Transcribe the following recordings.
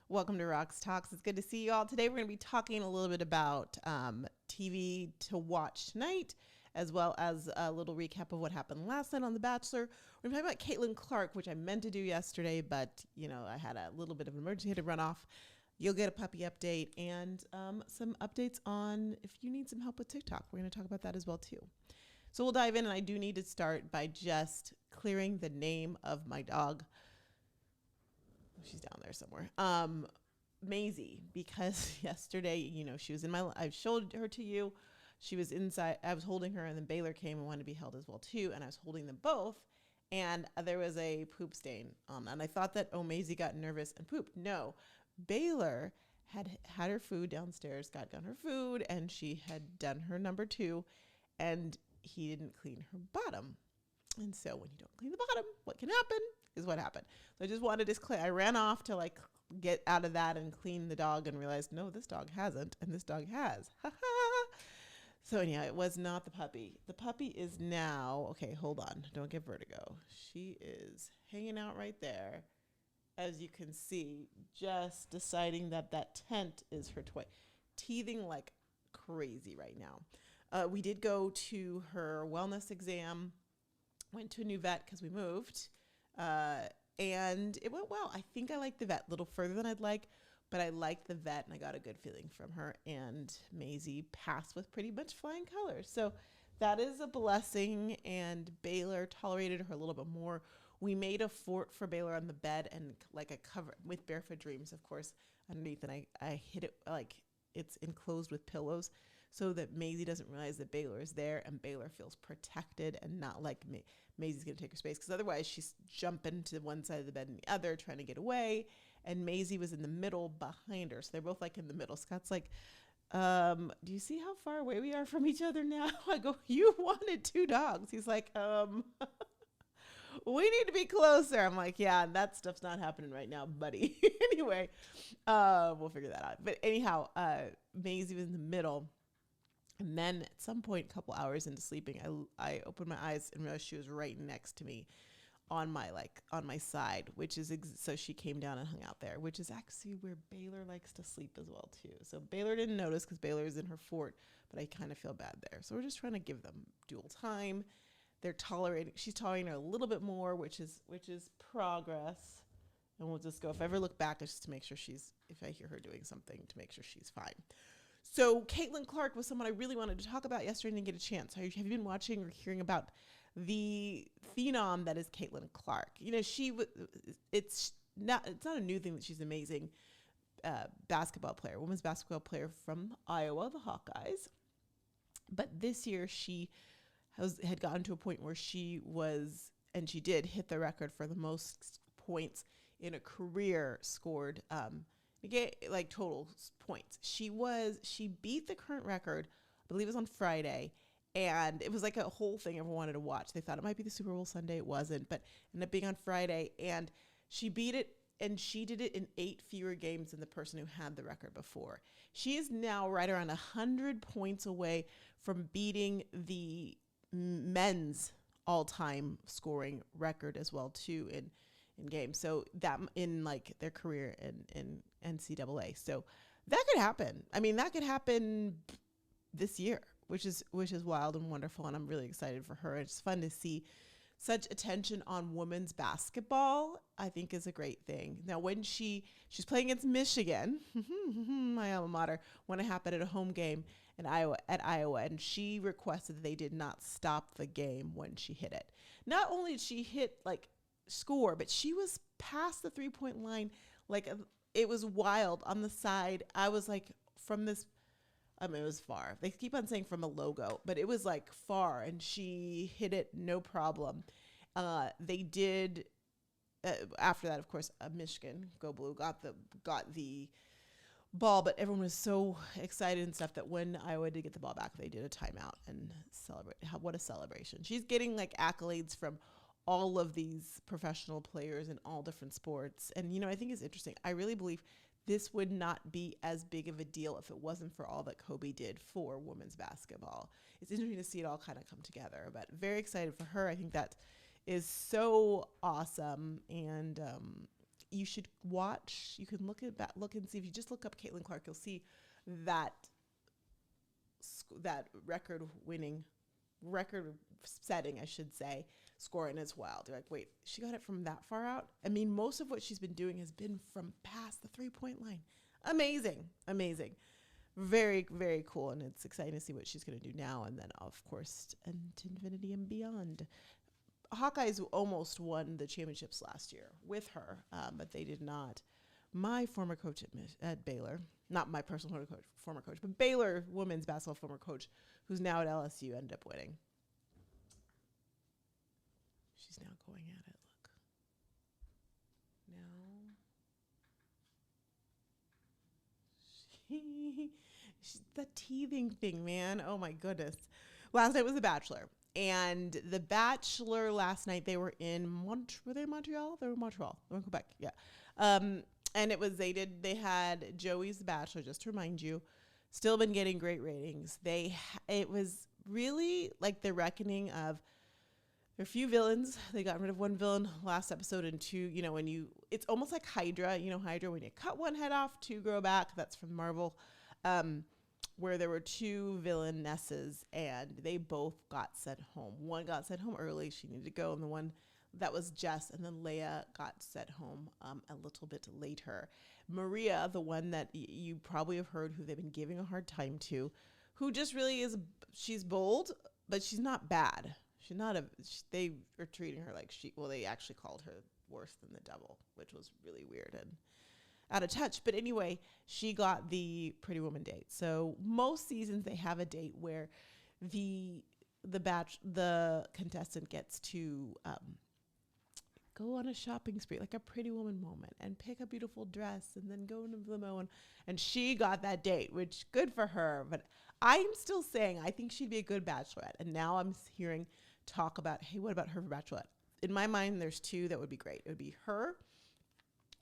Welcome to Rocks Talks. It's good to see you all. Today we're going to be talking a little bit about TV to watch tonight, as well as a little recap of what happened last night on The Bachelor. We're going to talk about Caitlin Clark, which I meant to do yesterday, but I had a little bit of an emergency, had to run off. You'll get a puppy update and some updates on if you need some help with TikTok. We're going to talk about that as well too. So we'll dive in, and I do need to start by just clearing the name of my dog. She's down there somewhere. Maizy, because yesterday, she was in I showed her to you. She was inside. I was holding her, and then Baylor came and wanted to be held as well too. And I was holding them both, and there was a poop stain on them. And I thought that Maizy got nervous and pooped. No, Baylor had her food downstairs, got her food, and she had done her number 2, and he didn't clean her bottom. And so when you don't clean the bottom, what can happen is what happened. So I just wanted to clear. I ran off to get out of that and clean the dog and realized, no, this dog hasn't, and this dog has. Ha ha. So anyhow, it was not the puppy. The puppy is now, okay, hold on. Don't get vertigo. She is hanging out right there, as you can see, just deciding that tent is her toy. Teething like crazy right now. We did go to her wellness exam. Went to a new vet because we moved, and it went well. I think I liked the vet a little further than I'd like, but I liked the vet, and I got a good feeling from her, and Maizy passed with pretty much flying colors. So that is a blessing, and Baylor tolerated her a little bit more. We made a fort for Baylor on the bed and like a cover with Barefoot Dreams, of course, underneath, and I hid it like it's enclosed with pillows, so that Maizy doesn't realize that Baylor is there, and Baylor feels protected and not like Maisy's going to take her space, because otherwise she's jumping to one side of the bed and the other trying to get away, and Maizy was in the middle behind her, so they're both like in the middle. Scott's like, do you see how far away we are from each other now? I go, you wanted 2 dogs. He's like, we need to be closer. I'm like, yeah, that stuff's not happening right now, buddy. Anyway, we'll figure that out. But anyhow, Maizy was in the middle. And then at some point, a couple hours into sleeping, I opened my eyes and realized she was right next to me on my side, which is, so she came down and hung out there, which is actually where Baylor likes to sleep as well too. So Baylor didn't notice because Baylor is in her fort, but I kind of feel bad there. So we're just trying to give them dual time. She's tolerating her a little bit more, which is progress. And we'll just go, if I ever look back, it's just to make sure if I hear her doing something, to make sure she's fine. So Caitlin Clark was someone I really wanted to talk about yesterday and didn't get a chance. Have you been watching or hearing about the phenom that is Caitlin Clark? It's not a new thing that she's an amazing basketball player, women's basketball player from Iowa, the Hawkeyes. But this year she had gotten to a point where she did hit the record for the most points in a career scored, like total points. She beat the current record, I believe it was on Friday, and it was like a whole thing everyone wanted to watch. They thought it might be the Super Bowl Sunday. It wasn't, but ended up being on Friday, and she beat it, and she did it in 8 fewer games than the person who had the record before. She is now right around 100 points away from beating the men's all-time scoring record as well too in games. So that in like their career in NCAA. So that could happen. I mean, that could happen this year, which is wild and wonderful, and I'm really excited for her. It's fun to see such attention on women's basketball. I think is a great thing. Now, when she's playing against Michigan, my alma mater, when it happened at a home game in Iowa, and she requested that they did not stop the game when she hit it. Not only did she hit score, but she was past the 3-point line. It was wild on the side. I was like, it was far. They keep on saying from a logo, but it was like far, and she hit it no problem. They did after that, of course, Michigan, go blue, got the ball, but everyone was so excited and stuff that when Iowa did get the ball back, they did a timeout and celebrate. What a celebration. She's getting accolades from all of these professional players in all different sports. And, I think it's interesting. I really believe this would not be as big of a deal if it wasn't for all that Kobe did for women's basketball. It's interesting to see it all kind of come together, but very excited for her. I think that is so awesome. And you should watch. You can look and see. If you just look up Caitlin Clark, you'll see that record-setting, I should say, scoring as well. They're like, wait, she got it from that far out? I mean, most of what she's been doing has been from past the 3-point line. Amazing. Very, very cool. And it's exciting to see what she's going to do now. And then, of course, to infinity and beyond. Hawkeyes almost won the championships last year with her, but they did not. My former coach at Baylor, not my personal former coach, but Baylor women's basketball former coach, who's now at LSU, ended up winning. She's now going at it. Look. Now. She's the teething thing, man. Oh, my goodness. Last night was The Bachelor. And The Bachelor last night, they were in were they in Montreal? They were in Montreal. They were in Quebec, yeah. And they had Joey's The Bachelor, just to remind you, still been getting great ratings. It was really like the reckoning of, there are a few villains. They got rid of one villain last episode, and two, it's almost like Hydra, Hydra, when you cut one head off, two grow back. That's from Marvel. Where there were two villainesses, and they both got sent home. One got sent home early. She needed to go. And the one that was Jess, and then Leia got sent home a little bit later. Maria, the one that you probably have heard, who they've been giving a hard time to, who just really is, she's bold, but she's not bad. She's not they are treating her like they actually called her worse than the devil, which was really weird and out of touch. But anyway, she got the Pretty Woman date. So most seasons they have a date where the contestant gets to go on a shopping spree, like a Pretty Woman moment, and pick a beautiful dress and then go into the limo. And she got that date, which good for her. But I'm still saying I think she'd be a good bachelorette. And now I'm hearing talk about, hey, what about her for bachelorette? In my mind, there's two that would be great. It would be her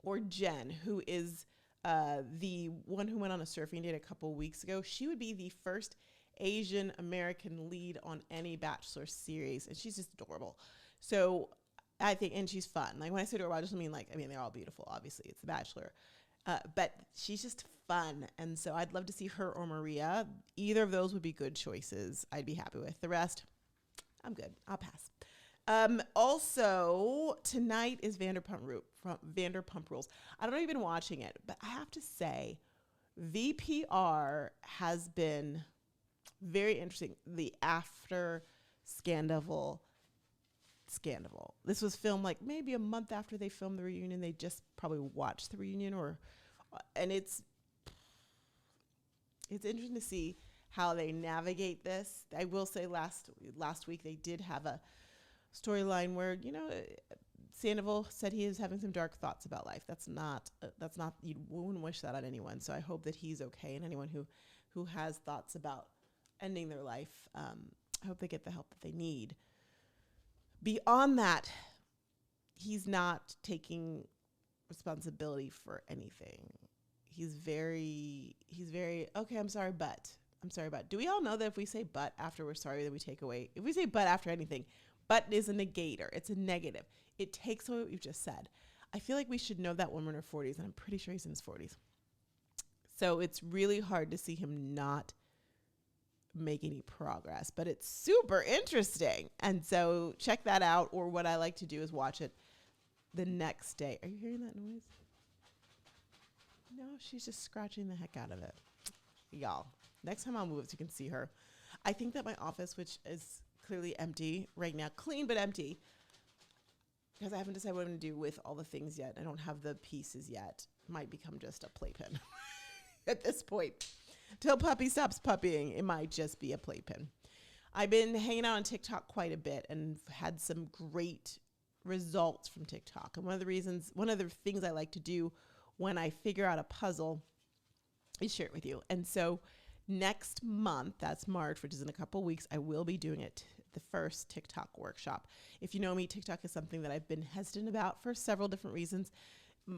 or Jen, who is the one who went on a surfing date a couple weeks ago. She would be the first Asian American lead on any Bachelor series, and she's just adorable. So I think, and she's fun. Like when I say adorable, I just mean they're all beautiful. Obviously, it's The Bachelor, but she's just fun, and so I'd love to see her or Maria. Either of those would be good choices. I'd be happy with. The rest, I'm good. I'll pass. Also, tonight is Vanderpump Rules. I don't know if you've been watching it, but I have to say, VPR has been very interesting. The after scandal. This was filmed like maybe a month after they filmed the reunion. They just probably watched the reunion, and it's interesting to see how they navigate this. I will say last week they did have a storyline where, Sandoval said he is having some dark thoughts about life. That's not, you wouldn't wish that on anyone. So I hope that he's okay. And anyone who has thoughts about ending their life, I hope they get the help that they need. Beyond that, he's not taking responsibility for anything. He's very, okay, I'm sorry, but. Do we all know that if we say but after we're sorry, then we take away? If we say but after anything, but is a negator. It's a negative. It takes away what we've just said. I feel like we should know that when we're in our 40s, and I'm pretty sure he's in his 40s. So it's really hard to see him not make any progress, but it's super interesting. And so check that out, or what I like to do is watch it the next day. Are you hearing that noise? No, she's just scratching the heck out of it. Y'all, next time I'll move so you can see her. I think that my office, which is clearly empty right now, clean but empty, because I haven't decided what I'm going to do with all the things yet. I don't have the pieces yet. Might become just a playpen at this point. Till Puppy stops puppying, it might just be a playpen. I've been hanging out on TikTok quite a bit and had some great results from TikTok. And one of the things I like to do when I figure out a puzzle is share it with you. And so next month, that's March, which is in a couple weeks, I will be doing the first TikTok workshop. If you know me, TikTok is something that I've been hesitant about for several different reasons.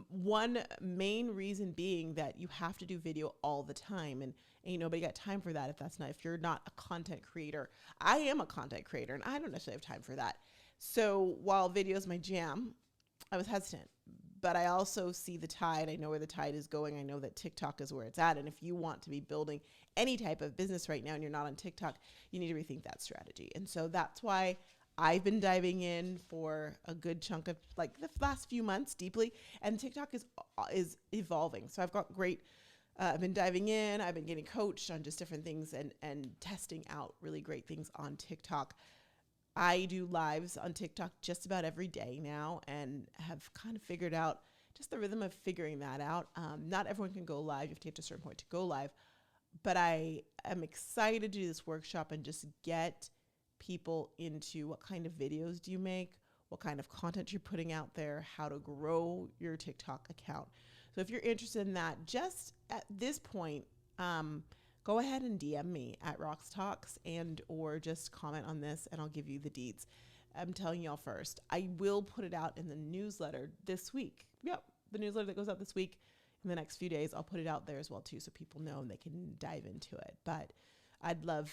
One main reason being that you have to do video all the time, and ain't nobody got time for that if you're not a content creator. I am a content creator, and I don't necessarily have time for that. So while video is my jam, I was hesitant. but I also see the tide. I know where the tide is going. I know that TikTok is where it's at. And if you want to be building any type of business right now and you're not on TikTok, you need to rethink that strategy. And so that's why I've been diving in for a good chunk of like the last few months deeply. And TikTok is evolving. So I've got great, I've been diving in. I've been getting coached on just different things and testing out really great things on TikTok. I do lives on TikTok just about every day now and have kind of figured out just the rhythm of figuring that out. Not everyone can go live. You have to get to a certain point to go live. But I am excited to do this workshop and just get people into what kind of videos do you make, what kind of content you're putting out there, how to grow your TikTok account. So if you're interested in that, just at this point, go ahead and DM me at Rocks Talks and or just comment on this and I'll give you the deets. I'm telling y'all first, I will put it out in the newsletter this week. Yep, the newsletter that goes out this week. In the next few days, I'll put it out there as well too so people know and they can dive into it. But I'd love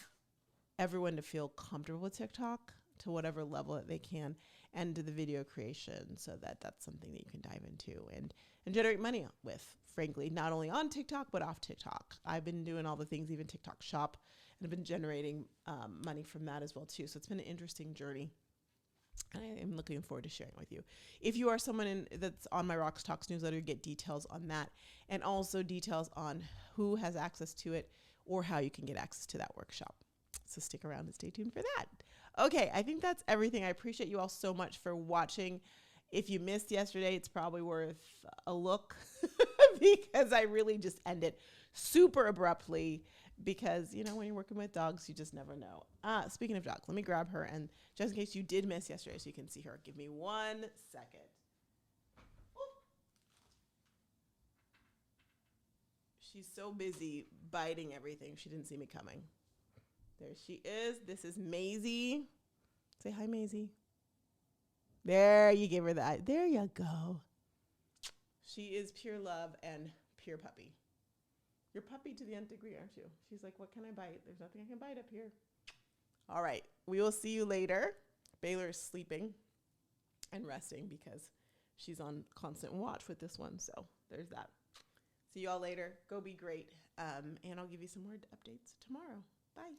everyone to feel comfortable with TikTok to whatever level that they can and to the video creation so that that's something that you can dive into and generate money with, frankly, not only on TikTok, but off TikTok. I've been doing all the things, even TikTok shop, and I've been generating money from that as well too. So it's been an interesting journey. I am looking forward to sharing with you. If you are someone that's on my Rocks Talks newsletter, you get details on that and also details on who has access to it or how you can get access to that workshop. So stick around and stay tuned for that. Okay, I think that's everything. I appreciate you all so much for watching. If you missed yesterday, it's probably worth a look because I really just ended super abruptly because, you know, when you're working with dogs, you just never know. Speaking of dogs, let me grab her. And just in case you did miss yesterday so you can see her, give me 1 second. She's so busy biting everything. She didn't see me coming. There she is. This is Maizy. Say hi, Maizy. There, you gave her that. There you go. She is pure love and pure puppy. You're puppy to the nth degree, aren't you? She's like, what can I bite? There's nothing I can bite up here. All right. We will see you later. Baylor is sleeping and resting because she's on constant watch with this one. So there's that. See you all later. Go be great. And I'll give you some more updates tomorrow. Bye.